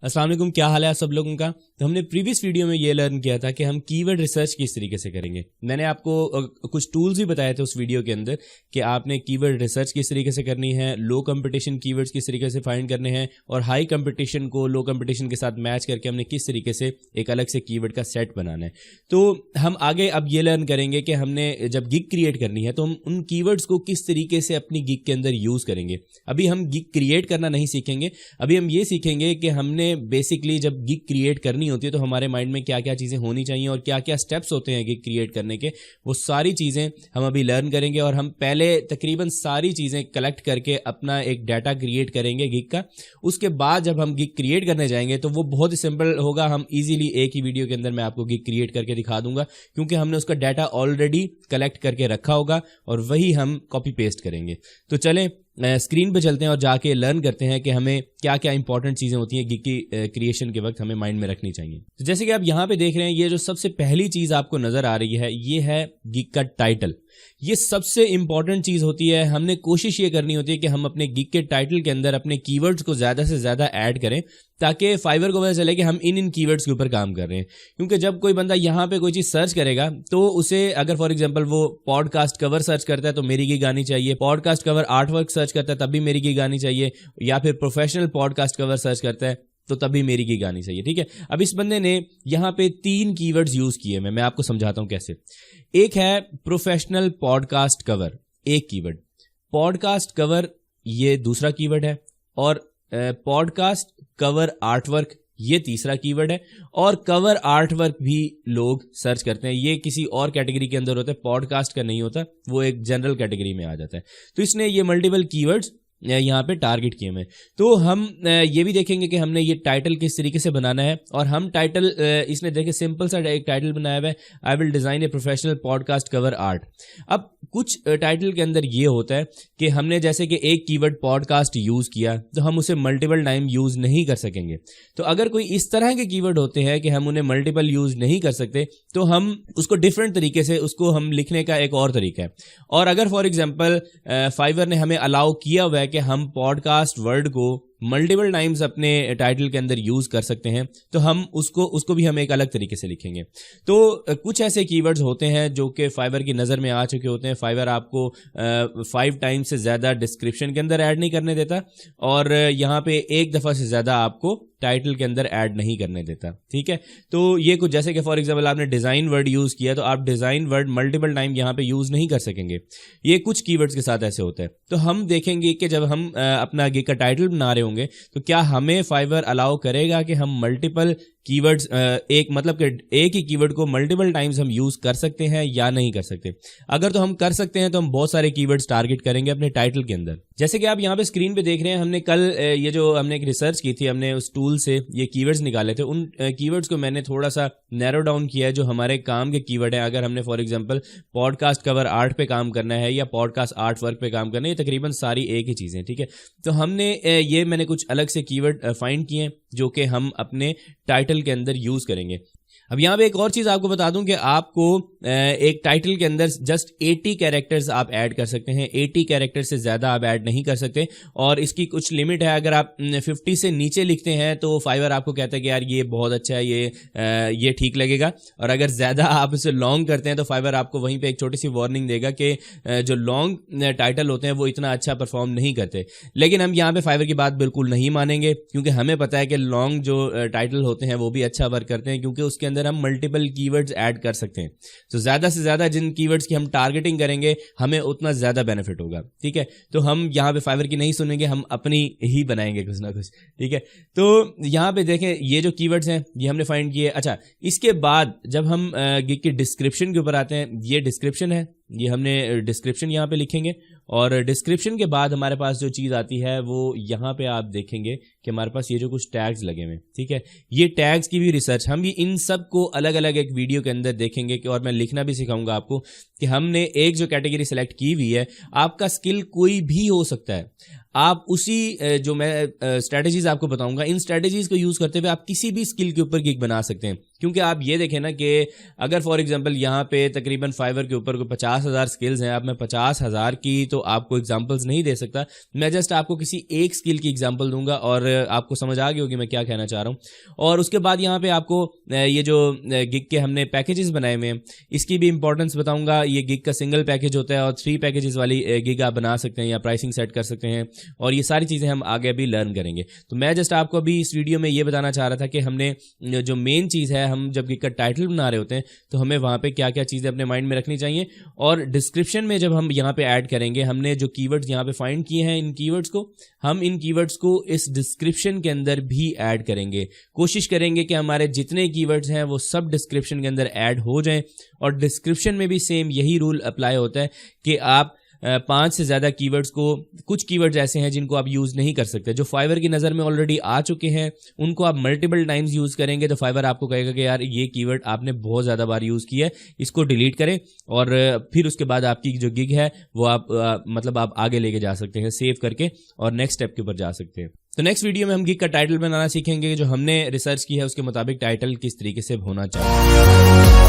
अस्सलाम वालेकुम, क्या हाल है आप सब लोगों का। तो हमने प्रीवियस वीडियो में ये लर्न किया था कि हम कीवर्ड रिसर्च किस तरीके से करेंगे। मैंने आपको कुछ टूल्स भी बताए थे उस वीडियो के अंदर कि आपने कीवर्ड रिसर्च किस तरीके से करनी है, लो कंपटीशन कीवर्ड्स किस तरीके से फाइंड करने हैं और हाई कंपटीशन को लो कंपटीशन के साथ मैच करके हमने किस तरीके से एक अलग से कीवर्ड का सेट बनाना है। तो हम आगे अब ये लर्न करेंगे कि हमने जब गिग क्रिएट करनी है तो हम उन कीवर्ड्स को किस तरीके से अपनी गिग के अंदर यूज करेंगे। अभी हम गिग क्रिएट करना नहीं सीखेंगे, अभी हम ये सीखेंगे कि हमने बेसिकली जब गिग क्रिएट करनी होती है तो हमारे माइंड में क्या क्या चीज़ें होनी चाहिए और क्या क्या स्टेप्स होते हैं गिग क्रिएट करने के, वो सारी चीज़ें हम अभी लर्न करेंगे। और हम पहले तकरीबन सारी चीज़ें कलेक्ट करके अपना एक डाटा क्रिएट करेंगे गिग का। उसके बाद जब हम गिग क्रिएट करने जाएंगे तो वो बहुत ही सिंपल होगा। हम इजीली एक ही वीडियो के अंदर मैं आपको गिग क्रिएट करके दिखा दूंगा, क्योंकि हमने उसका डाटा ऑलरेडी कलेक्ट करके रखा होगा और वही हम कॉपी पेस्ट करेंगे। तो चलें स्क्रीन पे चलते हैं और जाके लर्न करते हैं कि हमें क्या क्या इंपॉर्टेंट चीज़ें होती हैं गिग की क्रिएशन के वक्त हमें माइंड में रखनी चाहिए। तो जैसे कि आप यहाँ पे देख रहे हैं, ये जो सबसे पहली चीज़ आपको नज़र आ रही है ये है गिग का टाइटल। ये सबसे इंपॉर्टेंट चीज़ होती है। हमने कोशिश ये करनी होती है कि हम अपने गिग के टाइटल के अंदर अपने कीवर्ड्स को ज़्यादा से ज़्यादा ऐड करें, ताकि फाइवर को पता चले कि हम इन कीवर्ड्स के ऊपर काम कर रहे हैं। क्योंकि जब कोई बंदा यहाँ पे कोई चीज़ सर्च करेगा तो उसे अगर फॉर एग्जांपल वो पॉडकास्ट कवर सर्च करता है तो मेरी गिग आनी चाहिए, पॉडकास्ट कवर आर्टवर्क सर्च करता है तब भी मेरी गिग आनी चाहिए, या फिर प्रोफेशनल पॉडकास्ट कवर सर्च करता है तो तभी मेरी गिग आनी चाहिए। ठीक है, अब इस बंदे ने यहाँ पे 3 कीवर्ड्स यूज किए। मैं आपको समझाता हूँ कैसे। एक है प्रोफेशनल पॉडकास्ट कवर, एक कीवर्ड, पॉडकास्ट कवर ये दूसरा कीवर्ड है, और पॉडकास्ट कवर आर्टवर्क ये तीसरा कीवर्ड है। और कवर आर्टवर्क भी लोग सर्च करते हैं, ये किसी और कैटेगरी के अंदर होता है, पॉडकास्ट का नहीं होता, वो एक जनरल कैटेगरी में आ जाता है। तो इसने ये मल्टीपल कीवर्ड्स यहाँ पे टारगेट किए हैं। तो हम ये भी देखेंगे कि हमने ये टाइटल किस तरीके से बनाना है। और हम टाइटल इसने देखे सिंपल सा एक टाइटल बनाया हुआ है, I will design a professional podcast cover art. अब कुछ टाइटल के अंदर ये होता है कि हमने जैसे कि एक कीवर्ड पॉडकास्ट यूज किया तो हम उसे मल्टीपल टाइम यूज नहीं कर सकेंगे। तो अगर कोई इस तरह के कीवर्ड होते हैं कि हम उन्हें मल्टीपल यूज नहीं कर सकते तो हम उसको डिफरेंट तरीके से उसको हम लिखने का एक और तरीका है। और अगर फॉर एग्जांपल फाइवर ने हमें अलाउ किया हुआ है कि हम पॉडकास्ट वर्ड को मल्टीपल टाइम्स अपने टाइटल के अंदर यूज कर सकते हैं, तो हम उसको भी हम एक अलग तरीके से लिखेंगे। तो कुछ ऐसे कीवर्ड्स होते हैं जो कि फाइवर की नज़र में आ चुके होते हैं। फाइवर आपको 5 टाइम्स से ज़्यादा डिस्क्रिप्शन के अंदर ऐड नहीं करने देता, और यहाँ पे एक दफ़ा से ज़्यादा आपको टाइटल के अंदर ऐड नहीं करने देता। ठीक है, तो ये कुछ जैसे कि फॉर एग्जांपल आपने डिज़ाइन वर्ड यूज़ किया तो आप डिज़ाइन वर्ड मल्टीपल टाइम यहाँ पे यूज़ नहीं कर सकेंगे। ये कुछ कीवर्ड्स के साथ ऐसे होता है। तो हम देखेंगे कि जब हम अपना गिग का टाइटल बना रहे होंगे तो क्या हमें फाइवर अलाउ करेगा कि हम मल्टीपल कीवर्ड्स एक मतलब कि एक ही कीवर्ड को मल्टीपल टाइम्स हम यूज कर सकते हैं या नहीं कर सकते। अगर तो हम कर सकते हैं तो हम बहुत सारे कीवर्ड्स टारगेट करेंगे अपने टाइटल के अंदर। जैसे कि आप यहाँ पे स्क्रीन पे देख रहे हैं, हमने कल ये जो हमने एक रिसर्च की थी, हमने उस टूल से ये कीवर्ड्स निकाले थे। उन कीवर्ड्स को मैंने थोड़ा सा नैरो डाउन किया है जो हमारे काम के कीवर्ड है। अगर हमने for example podcast cover art पे काम करना है या पॉडकास्ट आर्ट वर्क पे काम करना है, ये तकरीबन सारी एक ही चीज़ें। ठीक है, तो हमने ये मैंने कुछ अलग से कीवर्ड फाइंड किए हैं जो कि हम अपने टाइटल के अंदर यूज करेंगे। अब यहाँ पे एक और चीज़ आपको बता दूं कि आपको एक टाइटल के अंदर जस्ट 80 कैरेक्टर्स आप ऐड कर सकते हैं, 80 कैरेक्टर से ज़्यादा आप ऐड नहीं कर सकते, और इसकी कुछ लिमिट है। अगर आप 50 से नीचे लिखते हैं तो फाइवर आपको कहता है कि यार ये बहुत अच्छा है, ये ठीक लगेगा। और अगर ज़्यादा आप इसे लॉन्ग करते हैं तो फाइवर आपको वहीं पर एक छोटी सी वार्निंग देगा कि जो लॉन्ग टाइटल होते हैं वो इतना अच्छा परफॉर्म नहीं करते। लेकिन हम यहाँ पर फाइवर की बात बिल्कुल नहीं मानेंगे, क्योंकि हमें पता है कि लॉन्ग जो टाइटल होते हैं वो भी अच्छा वर्क करते हैं, क्योंकि उसके अंदर हम मल्टीपल कीवर्ड्स ऐड कर सकते हैं। तो ज्यादा से ज्यादा जिन कीवर्ड्स की हम टारगेटिंग करेंगे हमें उतना ज्यादा बेनिफिट होगा। ठीक है, तो हम यहाँ पे फाइवर की नहीं सुनेंगे, हम अपनी ही बनाएंगे कुछ ना कुछ। ठीक है, तो यहाँ पे देखें ये जो कीवर्ड्स हैं ये हमने फाइंड किए। अच्छा, इसके बाद जब हम गिग की डिस्क्रिप्शन के ऊपर आते हैं, ये डिस्क्रिप्शन है, ये हमने डिस्क्रिप्शन यहाँ पे लिखेंगे। और डिस्क्रिप्शन के बाद हमारे पास जो चीज़ आती है वो यहाँ पे आप देखेंगे कि हमारे पास ये जो कुछ टैग्स लगे हुए हैं। ठीक है, ये टैग्स की भी रिसर्च हम भी इन सब को अलग अलग एक वीडियो के अंदर देखेंगे कि, और मैं लिखना भी सिखाऊंगा आपको कि हमने एक जो कैटेगरी सेलेक्ट की हुई है, आपका स्किल कोई भी हो सकता है, आप उसी जो मैं स्ट्रेटजीज आपको बताऊंगा, इन स्ट्रेटजीज को यूज करते हुए आप किसी भी स्किल के ऊपर गिग बना सकते हैं। क्योंकि आप ये देखें ना कि अगर फॉर एग्जांपल यहाँ पे तकरीबन फाइवर के ऊपर कोई 50,000 स्किल्स हैं, अब मैं 50,000 की तो आपको एग्जांपल्स नहीं दे सकता, मैं जस्ट आपको किसी एक स्किल की एग्जांपल दूंगा और आपको समझ आ गई होगी मैं क्या कहना चाह रहा हूँ। और उसके बाद यहाँ पे आपको ये जो गिग के हमने पैकेजेस बनाए हुए हैं इसकी भी इंपॉर्टेंस बताऊंगा। ये गिग का सिंगल पैकेज होता है और 3 पैकेजेस वाली गिग आप बना सकते हैं या प्राइसिंग सेट कर सकते हैं, और ये सारी चीज़ें हम आगे अभी लर्न करेंगे। तो मैं जस्ट आपको अभी इस वीडियो में ये बताना चाह रहा था कि हमने जो मेन चीज़ है, हम जब गिग का टाइटल बना रहे होते हैं तो हमें वहाँ पे क्या क्या चीज़ें अपने माइंड में रखनी चाहिए, और डिस्क्रिप्शन में जब हम यहाँ पे ऐड करेंगे, हमने जो कीवर्ड्स यहाँ पे फाइंड किए हैं इन कीवर्ड्स को, हम इन कीवर्ड्स को इस डिस्क्रिप्शन के अंदर भी ऐड करेंगे। कोशिश करेंगे कि हमारे जितने कीवर्ड्स हैं वो सब डिस्क्रिप्शन के अंदर ऐड हो जाएं, और डिस्क्रिप्शन में भी सेम यही रूल अप्लाई होता है कि आप 5 से ज़्यादा कीवर्ड्स को, कुछ कीवर्ड्स ऐसे हैं जिनको आप यूज़ नहीं कर सकते, जो फाइवर की नज़र में ऑलरेडी आ चुके हैं, उनको आप मल्टीपल टाइम्स यूज़ करेंगे तो फाइवर आपको कहेगा कि यार ये कीवर्ड आपने बहुत ज़्यादा बार यूज़ किया है, इसको डिलीट करें, और फिर उसके बाद आपकी जो गिग है वो आप मतलब आप आगे लेके जा सकते हैं सेव करके, और नेक्स्ट स्टेप के ऊपर जा सकते हैं। तो नेक्स्ट वीडियो में हम गिग का टाइटल बनाना सीखेंगे, जो हमने रिसर्च की है उसके मुताबिक टाइटल किस तरीके से होना चाहिए।